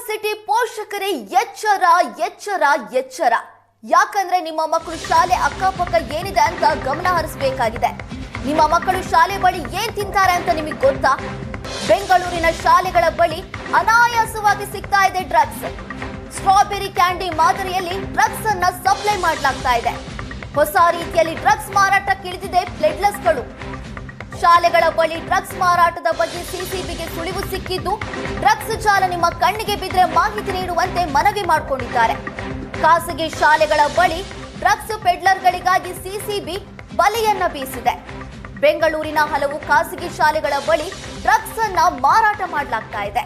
City ಪೋಷಕರೇ ಎಚ್ಚರ ಎಚ್ಚರ ಎಚ್ಚರ. ಯಾಕಂದ್ರೆ ನಿಮ್ಮ ಮಕ್ಕಳು ಶಾಲೆ ಅಕ್ಕಪಕ್ಕ ಏನಿದೆ ಅಂತ ಗಮನ ಹರಿಸಬೇಕಾಗಿದೆ. ನಿಮ್ಮ ಮಕ್ಕಳು ಶಾಲೆ ಬಳಿ ಏನ್ ತಿಂತಾರೆ ಅಂತ ನಿಮಗೆ ಗೊತ್ತಾ? ಬೆಂಗಳೂರಿನ ಶಾಲೆಗಳ ಬಳಿ ಅನಾಯಾಸವಾಗಿ ಸಿಗ್ತಾ ಇದೆ ಡ್ರಗ್ಸ್. ಸ್ಟ್ರಾಬೆರಿ ಕ್ಯಾಂಡಿ ಮಾದರಿಯಲ್ಲಿ ಡ್ರಗ್ಸ್ ಅನ್ನ ಸಪ್ಲೈ ಮಾಡಲಾಗ್ತಾ ಇದೆ. ಹೊಸ ರೀತಿಯಲ್ಲಿ ಡ್ರಗ್ಸ್ ಮಾರಾಟಕ್ಕಿಳಿದಿದೆ ಪ್ಲೆಡ್ಲರ್ಸ್ಗಳು. ಶಾಲೆಗಳ ಬಳಿ ಡ್ರಗ್ಸ್ ಮಾರಾಟದ ಬಗ್ಗೆ ಸಿಸಿಬಿಗೆ ಸುಳಿವು ಸಿಕ್ಕಿದ್ದು, ಡ್ರಗ್ಸ್ ಜಾಲ ನಿಮ್ಮ ಕಣ್ಣಿಗೆ ಬಿದ್ದರೆ ಮಾಹಿತಿ ನೀಡುವಂತೆ ಮನವಿ ಮಾಡಿಕೊಂಡಿದ್ದಾರೆ. ಖಾಸಗಿ ಶಾಲೆಗಳ ಬಳಿ ಡ್ರಗ್ಸ್ ಪೆಡ್ಲರ್ಗಳಿಗಾಗಿ ಸಿಸಿಬಿ ಬಲೆಯನ್ನ ಬೀಸಿದೆ. ಬೆಂಗಳೂರಿನ ಹಲವು ಖಾಸಗಿ ಶಾಲೆಗಳ ಬಳಿ ಡ್ರಗ್ಸ್ ಅನ್ನ ಮಾರಾಟ ಮಾಡಲಾಗ್ತಾ ಇದೆ.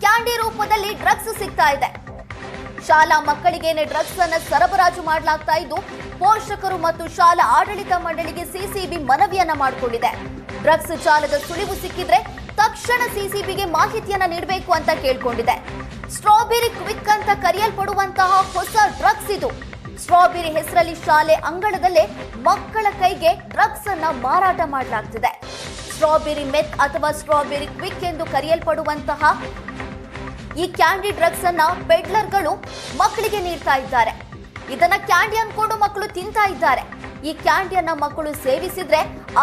ಕ್ಯಾಂಡಿ ರೂಪದಲ್ಲಿ ಡ್ರಗ್ಸ್ ಸಿಗ್ತಾ ಇದೆ. ಶಾಲಾ ಮಕ್ಕಳಿಗೇನೆ ಡ್ರಗ್ಸ್ ಅನ್ನ ಸರಬರಾಜು ಮಾಡಲಾಗ್ತಾ ಇದ್ದು, ಪೋಷಕರು ಮತ್ತು ಶಾಲಾ ಆಡಳಿತ ಮಂಡಳಿಗೆ ಸಿಸಿಬಿ ಮನವಿಯನ್ನ ಮಾಡಿಕೊಂಡಿದೆ. ಡ್ರಗ್ಸ್ ಜಾಲದ ಸುಳಿವು ಸಿಕ್ಕಿದ್ರೆ ತಕ್ಷಣ ಸಿಸಿಬಿಗೆ ಮಾಹಿತಿಯನ್ನ ನೀಡಬೇಕು ಅಂತ ಕೇಳ್ಕೊಂಡಿದೆ. ಸ್ಟ್ರಾಬೆರಿ ಕ್ವಿಕ್ ಅಂತ ಕರೆಯಲ್ಪಡುವಂತಹ ಹೊಸ ಡ್ರಗ್ಸ್ ಇದು. ಸ್ಟ್ರಾಬೆರಿ ಹೆಸರಲ್ಲಿ ಶಾಲೆ ಅಂಗಳದಲ್ಲೇ ಮಕ್ಕಳ ಕೈಗೆ ಡ್ರಗ್ಸ್ ಅನ್ನ ಮಾರಾಟ ಮಾಡಲಾಗ್ತಿದೆ. ಸ್ಟ್ರಾಬೆರಿ ಮೆತ್ ಅಥವಾ ಸ್ಟ್ರಾಬೆರಿ ಕ್ವಿಕ್ ಎಂದು ಕರೆಯಲ್ಪಡುವಂತಹ ಈ ಕ್ಯಾಂಡಿ ಡ್ರಗ್ಸ್ ಅನ್ನ ಪೆಡ್ಲರ್ಗಳು ಮಕ್ಕಳಿಗೆ ನೀಡ್ತಾ ಇದ್ದಾರೆ. ಇದನ್ನ ಕ್ಯಾಂಡಿ ಅನ್ಕೊಂಡು ಮಕ್ಕಳು ತಿಂತಾ ಇದ್ದಾರೆ. ಈ ಕ್ಯಾಂಡಿಯನ್ನ ಮಕ್ಕಳು ಸೇವಿಸಿದ್ರೆ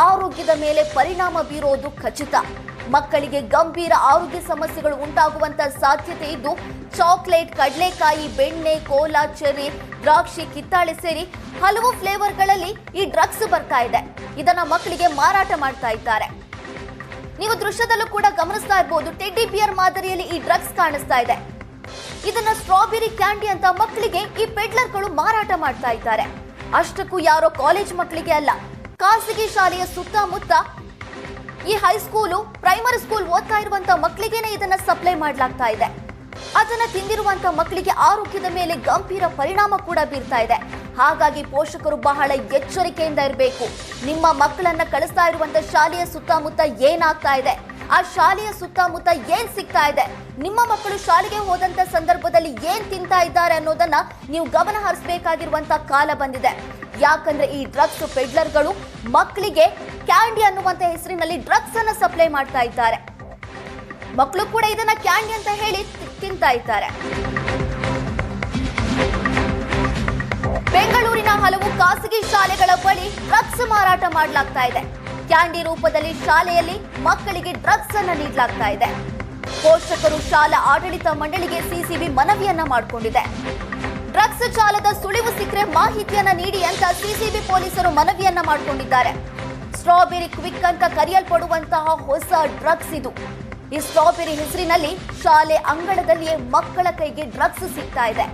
ಆರೋಗ್ಯದ ಮೇಲೆ ಪರಿಣಾಮ ಬೀರೋದು ಖಚಿತ. ಮಕ್ಕಳಿಗೆ ಗಂಭೀರ ಆರೋಗ್ಯ ಸಮಸ್ಯೆಗಳು ಉಂಟಾಗುವಂತ ಸಾಧ್ಯತೆ ಇದ್ದು, ಚಾಕ್ಲೇಟ್, ಕಡಲೆಕಾಯಿ, ಬೆಣ್ಣೆ, ಕೋಲಾ, ಚೆರ್ರಿ, ದ್ರಾಕ್ಷಿ, ಕಿತ್ತಾಳೆ ಸೇರಿ ಹಲವು ಫ್ಲೇವರ್ಗಳಲ್ಲಿ ಈ ಡ್ರಗ್ಸ್ ಬರ್ತಾ ಇದೆ. ಇದನ್ನ ಮಕ್ಕಳಿಗೆ ಮಾರಾಟ ಮಾಡ್ತಾ ಇದ್ದಾರೆ. ನೀವು ದೃಶ್ಯದಲ್ಲೂ ಕೂಡ ಗಮನಿಸ್ತಾ ಇರಬಹುದು, ಟೆಡ್ಡಿ ಬಿಯರ್ ಮಾದರಿಯಲ್ಲಿ ಈ ಡ್ರಗ್ಸ್ ಕಾಣಿಸ್ತಾ ಇದೆ. ಇದನ್ನ ಸ್ಟ್ರಾಬೆರಿ ಕ್ಯಾಂಡಿ ಅಂತ ಮಕ್ಕಳಿಗೆ ಈ ಪೆಡ್ಲರ್ಗಳು ಮಾರಾಟ ಮಾಡ್ತಾ ಇದ್ದಾರೆ. ಅಷ್ಟಕ್ಕೂ ಯಾರೋ ಕಾಲೇಜ್ ಮಕ್ಕಳಿಗೆ ಅಲ್ಲ, ಖಾಸಗಿ ಶಾಲೆಯ ಸುತ್ತಮುತ್ತ ಈ ಹೈಸ್ಕೂಲು, ಪ್ರೈಮರಿ ಸ್ಕೂಲ್ ಓದ್ತಾ ಇರುವಂತ ಮಕ್ಕಳಿಗೇನೆ ಇದನ್ನ ಸಪ್ಲೈ ಮಾಡಲಾಗ್ತಾ ಇದೆ. ಅದನ್ನ ತಿಂದಿರುವಂತ ಮಕ್ಕಳಿಗೆ ಆರೋಗ್ಯದ ಮೇಲೆ ಗಂಭೀರ ಪರಿಣಾಮ ಕೂಡ ಬೀರ್ತಾ ಇದೆ. ಹಾಗಾಗಿ ಪೋಷಕರು ಬಹಳ ಎಚ್ಚರಿಕೆಯಿಂದ ಇರಬೇಕು. ನಿಮ್ಮ ಮಕ್ಕಳನ್ನ ಕಳಿಸ್ತಾ ಇರುವಂತ ಶಾಲೆಯ ಸುತ್ತಮುತ್ತ ಏನಾಗ್ತಾ ಇದೆ, ಆ ಶಾಲೆಯ ಸುತ್ತಮುತ್ತ ಏನ್ ಸಿಗ್ತಾ ಇದೆ, ನಿಮ್ಮ ಮಕ್ಕಳು ಶಾಲೆಗೆ ಹೋದಂತ ಸಂದರ್ಭದಲ್ಲಿ ಏನ್ ತಿಂತಾ ಇದ್ದಾರೆ ಅನ್ನೋದನ್ನ ನೀವು ಗಮನ ಹರಿಸಬೇಕಾಗಿರುವಂತ ಕಾಲ ಬಂದಿದೆ. ಯಾಕಂದ್ರೆ ಈ ಡ್ರಗ್ಸ್ ಪೆಡ್ಲರ್ಗಳು ಮಕ್ಕಳಿಗೆ ಕ್ಯಾಂಡಿ ಅನ್ನುವಂತ ಹೆಸರಿನಲ್ಲಿ ಡ್ರಗ್ಸ್ ಅನ್ನ ಸಪ್ಲೈ ಮಾಡ್ತಾ ಇದ್ದಾರೆ. ಮಕ್ಕಳು ಕೂಡ ಇದನ್ನ ಕ್ಯಾಂಡಿ ಅಂತ ಹೇಳಿ ತಿಂತಾ ಇದ್ದಾರೆ. ಬೆಂಗಳೂರಿನ ಹಲವು ಖಾಸಗಿ ಶಾಲೆಗಳ ಬಳಿ ಡ್ರಗ್ಸ್ ಮಾರಾಟ ಮಾಡಲಾಗ್ತಾ ಇದೆ. ಕ್ಯಾಂಡಿ ರೂಪದಲ್ಲಿ ಶಾಲೆಯಲ್ಲಿ ಮಕ್ಕಳಿಗೆ ಡ್ರಗ್ಸ್ ಅನ್ನ ನೀಡಲಾಗ್ತಾ ಇದೆ. ಪೋಷಕರು ಶಾಲಾ ಆಡಳಿತ ಮಂಡಳಿಗೆ ಸಿಸಿಬಿ ಮನವಿಯನ್ನ ಮಾಡಿಕೊಂಡಿದೆ. ಡ್ರಗ್ಸ್ ಜಾಲದ ಸುಳಿವು ಸಿಕ್ಕರೆ ಮಾಹಿತಿಯನ್ನ ನೀಡಿ ಅಂತ ಸಿಸಿಬಿ ಪೊಲೀಸರು ಮನವಿಯನ್ನ ಮಾಡಿಕೊಂಡಿದ್ದಾರೆ. ಸ್ಟ್ರಾಬೆರಿ ಕ್ವಿಕ್ ಅಂತ ಕರೆಯಲ್ಪಡುವಂತಹ ಹೊಸ ಡ್ರಗ್ಸ್ ಇದು. ಈ ಸ್ಟ್ರಾಬೆರಿ ಹೆಸರಿನಲ್ಲಿ ಶಾಲೆ ಅಂಗಳದಲ್ಲಿಯೇ ಮಕ್ಕಳ ಕೈಗೆ ಡ್ರಗ್ಸ್ ಸಿಗ್ತಾ ಇದೆ.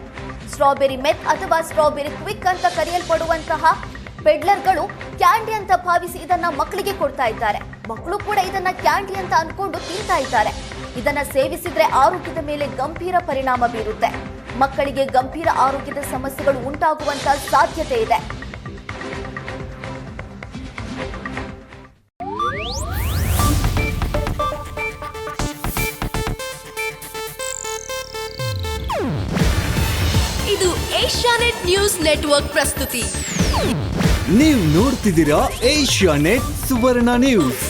ಸ್ಟ್ರಾಬೆರಿ ಮೆತ್ ಅಥವಾ ಸ್ಟ್ರಾಬೆರಿ ಕ್ವಿಕ್ ಅಂತ ಕರೆಯಲ್ಪಡುವಂತಹ ಪೆಡ್ಲರ್ಗಳು ಕ್ಯಾಂಡಿ ಅಂತ ಭಾವಿಸಿ ಇದನ್ನ ಮಕ್ಕಳಿಗೆ ಕೊಡ್ತಾ ಇದ್ದಾರೆ. ಮಕ್ಕಳು ಕೂಡ ಇದನ್ನ ಕ್ಯಾಂಡಿ ಅಂತ ಅನ್ಕೊಂಡು ತಿಂತಾ ಇದ್ದಾರೆ. ಇದನ್ನ ಸೇವಿಸಿದ್ರೆ ಆರೋಗ್ಯದ ಮೇಲೆ ಗಂಭೀರ ಪರಿಣಾಮ ಬೀರುತ್ತೆ. ಮಕ್ಕಳಿಗೆ ಗಂಭೀರ ಆರೋಗ್ಯದ ಸಮಸ್ಯೆಗಳು ಉಂಟಾಗುವಂತ ಸಾಧ್ಯತೆ ಇದೆ. ಇದು ಏಷ್ಯಾನೆಟ್ ನ್ಯೂಸ್ ನೆಟ್ವರ್ಕ್ ಪ್ರಸ್ತುತಿ. ನೀವು ನೋಡ್ತಿದ್ದೀರಾ ಏಷ್ಯಾನೆಟ್ ಸುವರ್ಣ ನ್ಯೂಸ್.